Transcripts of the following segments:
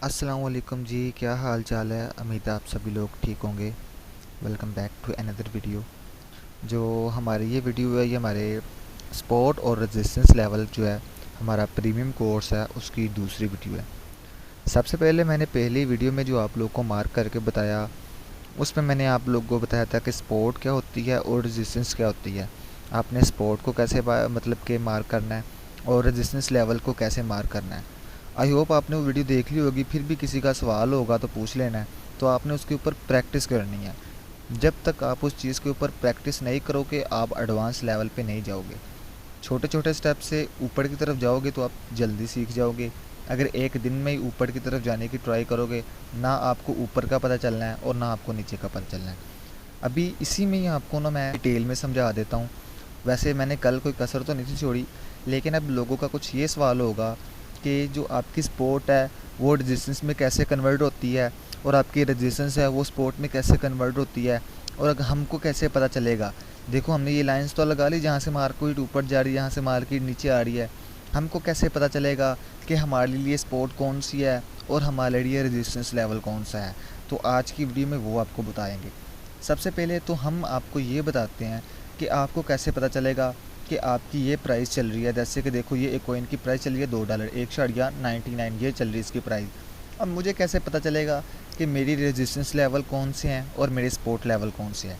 अस्सलाम वालेकुम जी, क्या हाल चाल है। उम्मीद है आप सभी लोग ठीक होंगे। Welcome back to another video. जो हमारी ये वीडियो है, ये हमारे स्पोर्ट और रेजिस्टेंस लेवल जो है हमारा प्रीमियम कोर्स है, उसकी दूसरी वीडियो है। सबसे पहले मैंने पहली वीडियो में जो आप लोग को मार्क करके बताया, उसमें मैंने आप लोग को बताया था कि स्पोर्ट क्या होती है और रेजिस्टेंस क्या होती है। आपने स्पोर्ट को कैसे मतलब कि मार्क करना है और रेजिस्टेंस लेवल को कैसे मार्क करना है। आई होप आपने वो वीडियो देख ली होगी। फिर भी किसी का सवाल होगा तो पूछ लेना है, तो आपने उसके ऊपर प्रैक्टिस करनी है। जब तक आप उस चीज़ के ऊपर प्रैक्टिस नहीं करोगे, आप एडवांस लेवल पे नहीं जाओगे। छोटे छोटे स्टेप से ऊपर की तरफ जाओगे तो आप जल्दी सीख जाओगे। अगर एक दिन में ही ऊपर की तरफ जाने की ट्राई करोगे, ना आपको ऊपर का पता चलना है और ना आपको नीचे का पता चलना है। अभी इसी में ही आपको ना मैं डिटेल में समझा देता हूँ। वैसे मैंने कल कोई कसर तो नहीं थी छोड़ी, लेकिन अब लोगों का कुछ ये सवाल होगा कि जो आपकी स्पोर्ट है वो रेजिस्टेंस में कैसे कन्वर्ट होती है, और आपकी रेजिस्टेंस है वो स्पोर्ट में कैसे कन्वर्ट होती है, और अगर हमको कैसे पता चलेगा। देखो, हमने ये लाइंस तो लगा ली, जहाँ से मार्केट ऊपर जा रही है, यहाँ से मार्केट नीचे आ रही है। हमको कैसे पता चलेगा कि हमारे लिए स्पोर्ट कौन सी है और हमारे लिए रेजिस्टेंस लेवल कौन सा है। तो आज की वीडियो में वो आपको बताएंगे। सबसे पहले तो हम आपको ये बताते हैं कि आपको कैसे पता चलेगा कि आपकी ये प्राइस चल रही है। जैसे कि देखो, ये एक कॉइन की प्राइस चल रही है $2, 1.99 ये चल रही है इसकी प्राइस। अब मुझे कैसे पता चलेगा कि मेरी रेजिस्टेंस लेवल कौन से हैं और मेरे सपोर्ट लेवल कौन से हैं।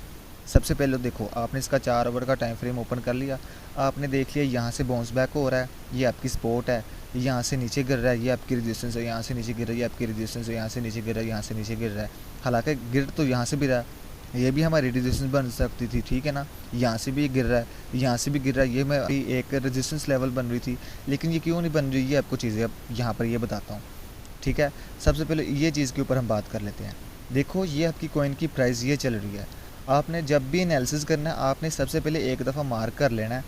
सबसे पहले देखो, आपने इसका 4 आवर का टाइम फ्रेम ओपन कर लिया। आपने देख लिया यहाँ से बाउंस बैक हो रहा है, ये आपकी सपोर्ट है। यहाँ से नीचे गिर रहा है, ये आपकी रेजिस्टेंस है। यहाँ से नीचे गिर रही है, आपकी रेजिस्टेंस है। यहाँ से नीचे गिर रहा है, यहाँ से नीचे गिर रहा है। हालांकि गिर तो यहाँ से भी रहा है, ये भी हमारी रेजिस्टेंस बन सकती थी, ठीक है ना। यहाँ से भी गिर रहा है, यहाँ से भी गिर रहा है, ये मैं एक रेजिस्टेंस लेवल बन रही थी। लेकिन ये क्यों नहीं बन रही है, आपको चीज़ें अब यहाँ पर ये बताता हूँ, ठीक है। सबसे पहले ये चीज़ के ऊपर हम बात कर लेते हैं। देखो, ये आपकी कॉइन की प्राइस ये चल रही है। आपने जब भी एनालिसिस करना है, आपने सबसे पहले एक दफ़ा मार्क कर लेना है,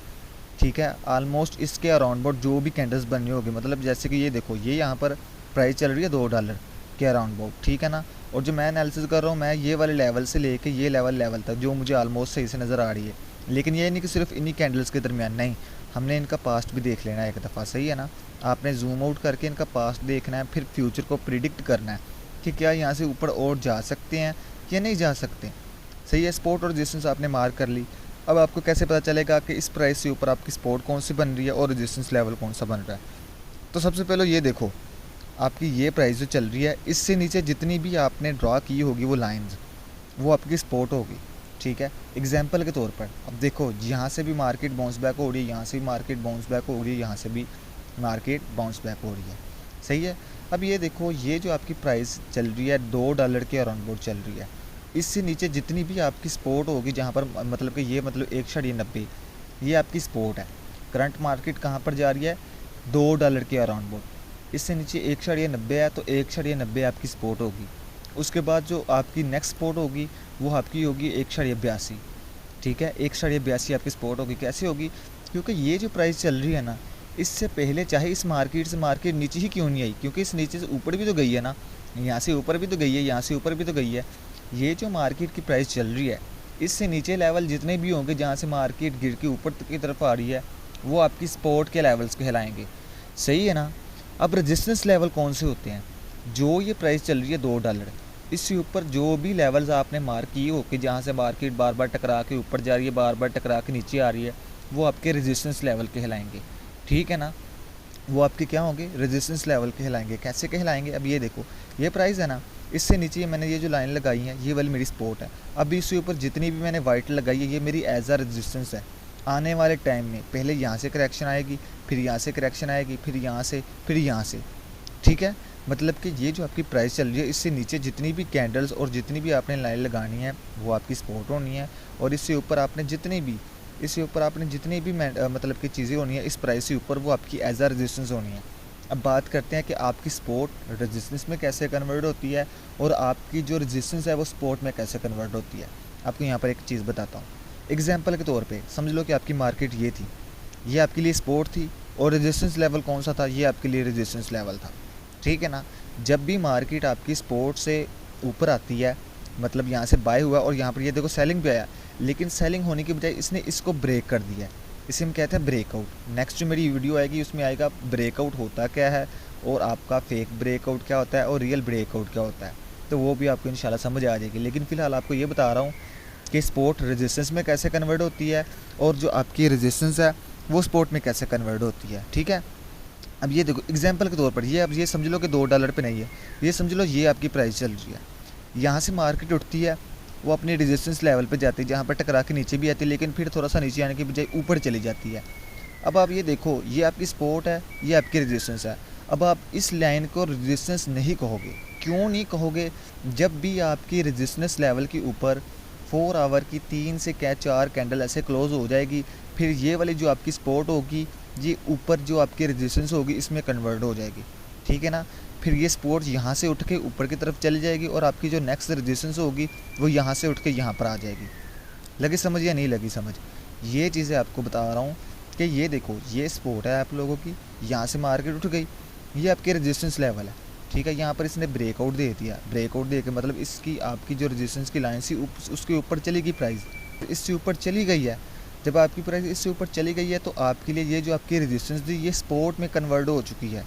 ठीक है। ऑलमोस्ट इसके अराउंड अबाउट जो भी कैंडल्स बननी होगी, मतलब जैसे कि ये देखो, ये यहाँ पर प्राइस चल रही है $2 के अराउंड अबाउट, ठीक है ना। और जो मैं एनालिसिस कर रहा हूँ, मैं ये वाले लेवल से लेके ये लेवल तक जो मुझे ऑलमोस्ट सही से नज़र आ रही है। लेकिन ये नहीं कि सिर्फ इन्हीं कैंडल्स के दरमियान, नहीं, हमने इनका पास्ट भी देख लेना है एक दफ़ा, सही है ना। आपने जूम आउट करके इनका पास्ट देखना है, फिर फ्यूचर को प्रिडिक्ट करना है कि क्या यहाँ से ऊपर और जा सकते हैं या नहीं जा सकते। सही है, सपोर्ट और रेजिस्टेंस आपने मार्क कर ली। अब आपको कैसे पता चलेगा कि इस प्राइस से ऊपर आपकी सपोर्ट कौन सी बन रही है और रेजिस्टेंस लेवल कौन सा बन रहा है। तो सबसे पहले ये देखो, आपकी ये प्राइस जो चल रही है, इससे नीचे जितनी भी आपने ड्रा की होगी वो लाइंस, वो आपकी सपोर्ट होगी, ठीक है। एग्जांपल के तौर पर अब देखो, यहाँ से भी मार्केट बाउंस बैक हो रही है, यहाँ से भी मार्केट बाउंस बैक हो रही है, यहाँ से भी मार्केट बाउंस बैक हो रही है, सही है। अब ये देखो, ये जो आपकी प्राइस चल रही है $2 के अराउंड अबाउट चल रही है। इससे नीचे जितनी भी आपकी सपोर्ट होगी, जहाँ पर मतलब कि ये मतलब 1.90 ये आपकी सपोर्ट है। करंट मार्केट कहाँ पर जा रही है, $2 के अराउंड अबाउट। इससे नीचे 1.90 है, तो 1.90 आपकी सपोर्ट होगी। उसके बाद जो आपकी नेक्स्ट सपोर्ट होगी वो आपकी होगी 1.82, ठीक है। 1.82 आपकी सपोर्ट होगी। कैसे होगी, क्योंकि ये जो प्राइस चल रही है ना, इससे पहले चाहे इस मार्केट से मार्केट नीचे ही क्यों नहीं आई, क्योंकि इस नीचे से ऊपर भी तो गई है ना, यहाँ से ऊपर भी तो गई है, यहाँ से ऊपर भी तो गई है। ये जो मार्केट की प्राइस चल रही है, इससे नीचे लेवल जितने भी होंगे जहाँ से मार्केट गिर के ऊपर की तरफ आ रही है, वो आपकी सपोर्ट के लेवल्स कहलाएंगे, सही है ना। अब रेजिस्टेंस लेवल कौन से होते हैं, जो ये प्राइस चल रही है $2, इससे ऊपर जो भी लेवल्स आपने मार्क किए हो कि जहाँ से मार्केट बार बार टकरा के ऊपर जा रही है, बार बार टकरा के नीचे आ रही है, वो आपके रेजिस्टेंस लेवल कहलाएंगे, ठीक है ना। वो आपके क्या होंगे, रेजिस्टेंस लेवल कहलाएंगे। कैसे कहलाएंगे, अब ये देखो, ये प्राइस है ना, इससे नीचे मैंने ये जो लाइन लगाई है, ये वाली मेरी सपोर्ट है। अब इससे ऊपर जितनी भी मैंने वाइट लगाई है, ये मेरी एज आ रेजिस्टेंस है। आने वाले टाइम में पहले यहाँ से करेक्शन आएगी, फिर यहाँ से करेक्शन आएगी, फिर यहाँ से, फिर यहाँ से, ठीक है। मतलब कि ये जो आपकी प्राइस चल रही है, इससे नीचे जितनी भी कैंडल्स और जितनी भी आपने लाइन लगानी है, वो आपकी सपोर्ट होनी है। और इससे ऊपर आपने जितनी भी मतलब कि चीज़ें होनी है इस प्राइस से ऊपर, वो आपकी एज आ रेजिस्टेंस होनी है। अब बात करते हैं कि आपकी सपोर्ट रेजिस्टेंस में कैसे कन्वर्ट होती है और आपकी जो रेजिस्टेंस है वो सपोर्ट में कैसे कन्वर्ट होती है। आपको यहाँ पर एक चीज़ बताता हूँ। एग्जाम्पल के तौर पे समझ लो कि आपकी मार्केट ये थी, ये आपके लिए सपोर्ट थी, और रेजिस्टेंस लेवल कौन सा था, ये आपके लिए रेजिस्टेंस लेवल था, ठीक है ना। जब भी मार्केट आपकी सपोर्ट से ऊपर आती है, मतलब यहाँ से बाय हुआ और यहाँ पर ये देखो सेलिंग पे आया, लेकिन सेलिंग होने की बजाय इसने इसको ब्रेक कर दिया है, इसे हम कहते हैं ब्रेकआउट। नेक्स्ट जो मेरी वीडियो आएगी उसमें आएगा ब्रेकआउट होता क्या है और आपका फेक ब्रेकआउट क्या होता है और रियल ब्रेकआउट क्या होता है, तो वो भी आपको इंशाल्लाह समझ आ जाएगी। लेकिन फ़िलहाल आपको ये बता रहा हूँ कि सपोर्ट रेजिस्टेंस में कैसे कन्वर्ट होती है और जो आपकी रेजिस्टेंस है वो सपोर्ट में कैसे कन्वर्ट होती है, ठीक है। अब ये देखो एग्जांपल के तौर पर, ये अब ये समझ लो कि $2 पे नहीं है, ये समझ लो ये आपकी प्राइस चल रही है, यहाँ से मार्केट उठती है, वो अपनी रेजिस्टेंस लेवल पे जाती है जहाँ पर टकरा के नीचे भी आती है, लेकिन फिर थोड़ा सा नीचे आने की बजाय ऊपर चली जाती है। अब आप ये देखो, ये आपकी सपोर्ट है, ये आपकी रेजिस्टेंस है। अब आप इस लाइन को रेजिस्टेंस नहीं कहोगे, क्यों नहीं कहोगे? जब भी आपकी रेजिस्टेंस लेवल के ऊपर 4 आवर की 3 से 4 कैंडल ऐसे क्लोज हो जाएगी, फिर ये वाली जो आपकी सपोर्ट होगी, ये ऊपर जो आपकी रेजिस्टेंस होगी इसमें कन्वर्ट हो जाएगी, ठीक है ना। फिर ये सपोर्ट यहाँ से उठ के ऊपर की तरफ चली जाएगी और आपकी जो नेक्स्ट रेजिस्टेंस होगी वो यहाँ से उठ के यहाँ पर आ जाएगी। लगी समझ या नहीं लगी समझ? ये चीज़ें आपको बता रहा हूँ कि ये देखो, ये सपोर्ट है आप लोगों की, यहाँ से मार्केट उठ गई, ये आपके रेजिस्टेंस लेवल है, ठीक है। यहाँ पर इसने ब्रेकआउट दे दिया, ब्रेकआउट दे के मतलब इसकी आपकी जो रेजिस्टेंस की लाइन थी उसके ऊपर चली गई प्राइस, इससे ऊपर चली गई है। जब आपकी प्राइस इससे ऊपर चली गई है तो आपके लिए ये जो आपकी रेजिस्टेंस थी ये सपोर्ट में कन्वर्ट हो चुकी है,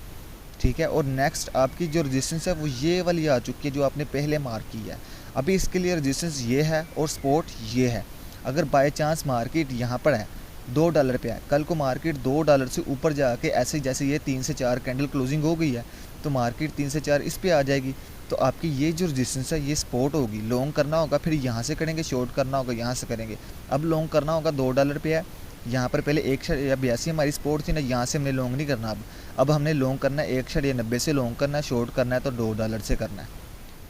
ठीक है। और नेक्स्ट आपकी जो रेजिस्टेंस है वो ये वाली आ चुकी है जो आपने पहले मार्क की है। अभी इसके लिए रेजिस्टेंस ये है और सपोर्ट ये है। अगर बाय चांस मार्केट यहाँ पर है, $2 पे है, कल को मार्केट $2 से ऊपर जाके ऐसे जैसे ये 3 से 4 कैंडल क्लोजिंग हो गई है तो मार्केट 3 से 4 इस पे आ जाएगी, तो आपकी ये जो रेजिस्टेंस है ये सपोर्ट होगी। लॉन्ग करना होगा फिर यहाँ से करेंगे, शॉर्ट करना होगा यहाँ से करेंगे। अब लॉन्ग करना होगा $2 पे है, यहाँ पर पहले 1.82 हमारी सपोर्ट थी ना, यहाँ से हमने लॉन्ग नहीं करना। अब हमने लॉन्ग करना है 1.90 से लॉन्ग करना है, शॉर्ट करना है तो $2 से करना है,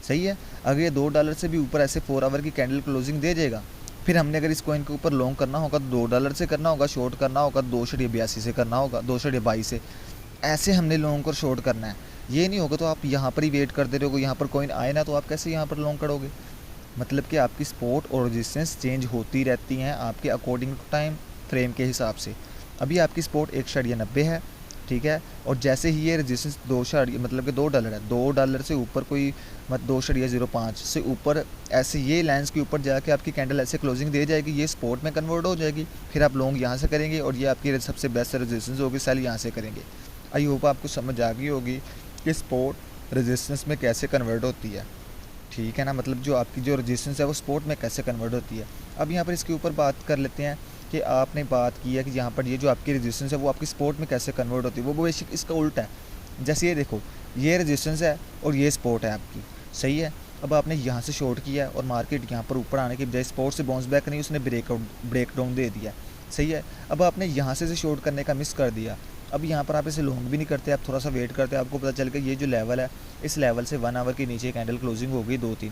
सही है। अगर ये $2 से भी ऊपर ऐसे 4 आवर की कैंडल क्लोजिंग दे देगा, फिर हमने अगर इस कॉइन के ऊपर लॉन्ग करना होगा तो $2 से करना होगा, शॉर्ट करना होगा 2.82 से करना होगा, 2.22 से। ऐसे हमने लॉन्ग और शॉर्ट करना है। ये नहीं होगा तो आप यहाँ पर ही वेट करते रहोगे, यहाँ पर कॉइन आए ना तो आप कैसे यहाँ पर लॉन्ग करोगे? मतलब कि आपकी सपोर्ट और रेजिस्टेंस चेंज होती रहती हैं आपके अकॉर्डिंग टू टाइम फ्रेम के हिसाब से। अभी आपकी सपोर्ट 1.90 है, ठीक है, और जैसे ही ये रेजिस्टेंस मतलब कि $2 है, $2 से ऊपर कोई 2.05 से ऊपर ऐसे ये लाइन्स के ऊपर जाके आपकी कैंडल ऐसे क्लोजिंग दे जाएगी, ये सपोर्ट में कन्वर्ट हो जाएगी। फिर आप लॉन्ग यहाँ से करेंगे और ये आपकी सबसे बेस्ट रेजिस्टेंस होगी, सेल यहाँ से करेंगे। आई होप आपको समझ आ गई होगी कि सपोर्ट रेजिस्टेंस में कैसे कन्वर्ट होती है, ठीक है ना। मतलब जो आपकी जो रेजिस्टेंस है वो सपोर्ट में कैसे कन्वर्ट होती है। अब यहाँ पर इसके ऊपर बात कर लेते हैं कि आपने बात की है कि यहाँ पर ये जो आपकी रेजिस्टेंस है वो आपकी सपोर्ट में कैसे कन्वर्ट होती है। वो बेसिक इसका उल्टा है। जैसे ये देखो, ये रेजिस्टेंस है और ये सपोर्ट है आपकी, सही है। अब आपने यहाँ से शॉर्ट किया है और मार्केट यहाँ पर ऊपर आने की बजाय सपोर्ट से बाउंस बैक नहीं, उसने ब्रेकडाउन दे दिया, सही है। अब आपने यहाँ से शॉर्ट करने का मिस कर दिया। अब यहाँ पर आप इसे लॉन्ग भी नहीं करते, आप थोड़ा सा वेट करते, आपको पता चल गया ये जो लेवल है इस लेवल से 1 आवर के नीचे कैंडल क्लोजिंग हो गई 2-3।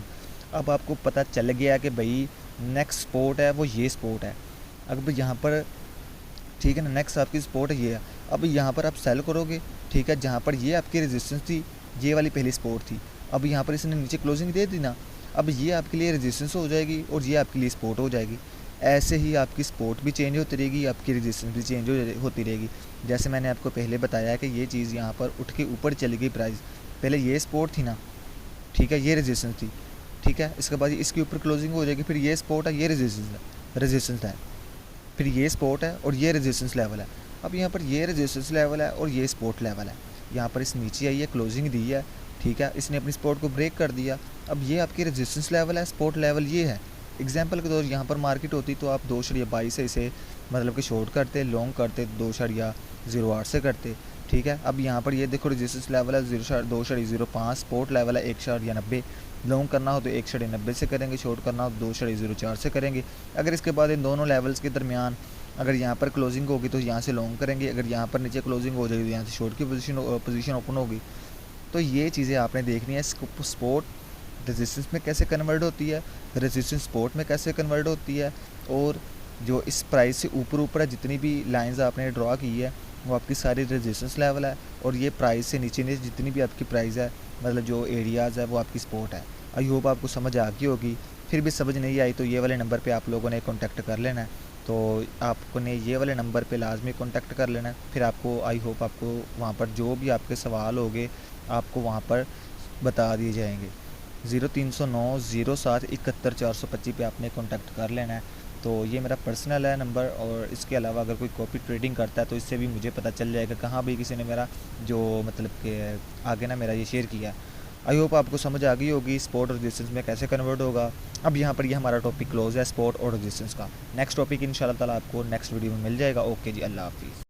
अब आपको पता चल गया कि भाई नेक्स्ट सपोर्ट है वो ये सपोर्ट है। अब यहाँ पर, ठीक है ना, नेक्स्ट आपकी सपोर्ट है ये है। अब यहाँ पर आप सेल करोगे, ठीक है, जहाँ पर ये आपकी रेजिस्टेंस थी, ये वाली पहली सपोर्ट थी। अब यहाँ पर इसने नीचे क्लोजिंग दे दी ना, अब ये आपके लिए रेजिस्टेंस हो जाएगी और ये आपके लिए सपोर्ट हो जाएगी। ऐसे ही आपकी सपोर्ट भी चेंज होती रहेगी, आपकी रेजिस्टेंस भी चेंज होती रहेगी। जैसे मैंने आपको पहले बताया कि ये चीज़ यहाँ पर उठ के ऊपर चली गई प्राइस, पहले ये सपोर्ट थी ना, ठीक है, ये रेजिस्टेंस थी, ठीक है, इसके बाद इसके ऊपर क्लोजिंग हो जाएगी, फिर ये सपोर्ट है, ये रेजिस्टेंस है, फिर ये सपोर्ट है और ये रेजिस्टेंस लेवल है। अब यहाँ पर ये रेजिस्टेंस लेवल है और ये सपोर्ट लेवल है। यहाँ पर इस नीचे आई है, क्लोजिंग दी है, ठीक है, इसने अपनी सपोर्ट को ब्रेक कर दिया। अब ये आपकी रेजिस्टेंस लेवल है, सपोर्ट लेवल ये है। एग्जांपल के तौर यहाँ पर मार्केट होती तो आप 2.22 से इसे मतलब कि शॉर्ट करते, लॉन्ग करते 2.08 से करते, ठीक है। अब यहाँ पर ये देखो रेजिस्टेंस लेवल है 2.05, सपोर्ट लेवल है 1.90। लॉन्ग करना हो तो 1.90 से करेंगे, शॉर्ट करना हो तो 2.04 से करेंगे। अगर इसके बाद इन दोनों लेवल्स के दरमियान अगर यहाँ पर क्लोजिंग होगी तो यहाँ से लॉन्ग करेंगे, अगर यहाँ पर नीचे क्लोजिंग हो जाएगी तो यहाँ से शॉर्ट की पोजीशन ओपन होगी। तो ये चीज़ें आपने देखनी है। सपोर्ट रेजिस्टेंस में कैसे कन्वर्ट होती है, रेजिस्टेंस सपोर्ट में कैसे कन्वर्ट होती है, और जो इस प्राइस से ऊपर है जितनी भी लाइंस आपने ड्रॉ की है वो आपकी सारी रेजिस्टेंस लेवल है, और ये प्राइस से नीचे जितनी भी आपकी प्राइस है मतलब जो एरियाज़ है वो आपकी सपोर्ट है। आई होप आपको समझ आ गई होगी। फिर भी समझ नहीं आई तो ये वाले नंबर पे आप लोगों ने कॉन्टैक्ट कर लेना है। तो आपको ने ये वाले नंबर पे लाजमी कॉन्टैक्ट कर लेना है। फिर आपको आई होप आपको वहाँ पर जो भी आपके सवाल होंगे आपको वहाँ पर बता दिए जाएंगे। 0309 07 71 425 पे आपने कॉन्टैक्ट कर लेना है। तो ये मेरा पर्सनल है नंबर, और इसके अलावा अगर कोई कॉपी ट्रेडिंग करता है तो इससे भी मुझे पता चल जाएगा कहाँ भी किसी ने मेरा जो मतलब कि आगे ना मेरा ये शेयर किया। आई होप आपको समझ आ गई होगी स्पॉट और रेजिस्टेंस में कैसे कन्वर्ट होगा। अब यहाँ पर ये हमारा टॉपिक क्लोज है स्पॉट और रेजिस्टेंस का। नेक्स्ट टॉपिक इंशाल्लाह ताला आपको नेक्स्ट वीडियो में मिल जाएगा। ओके जी, अल्लाह हाफिज़।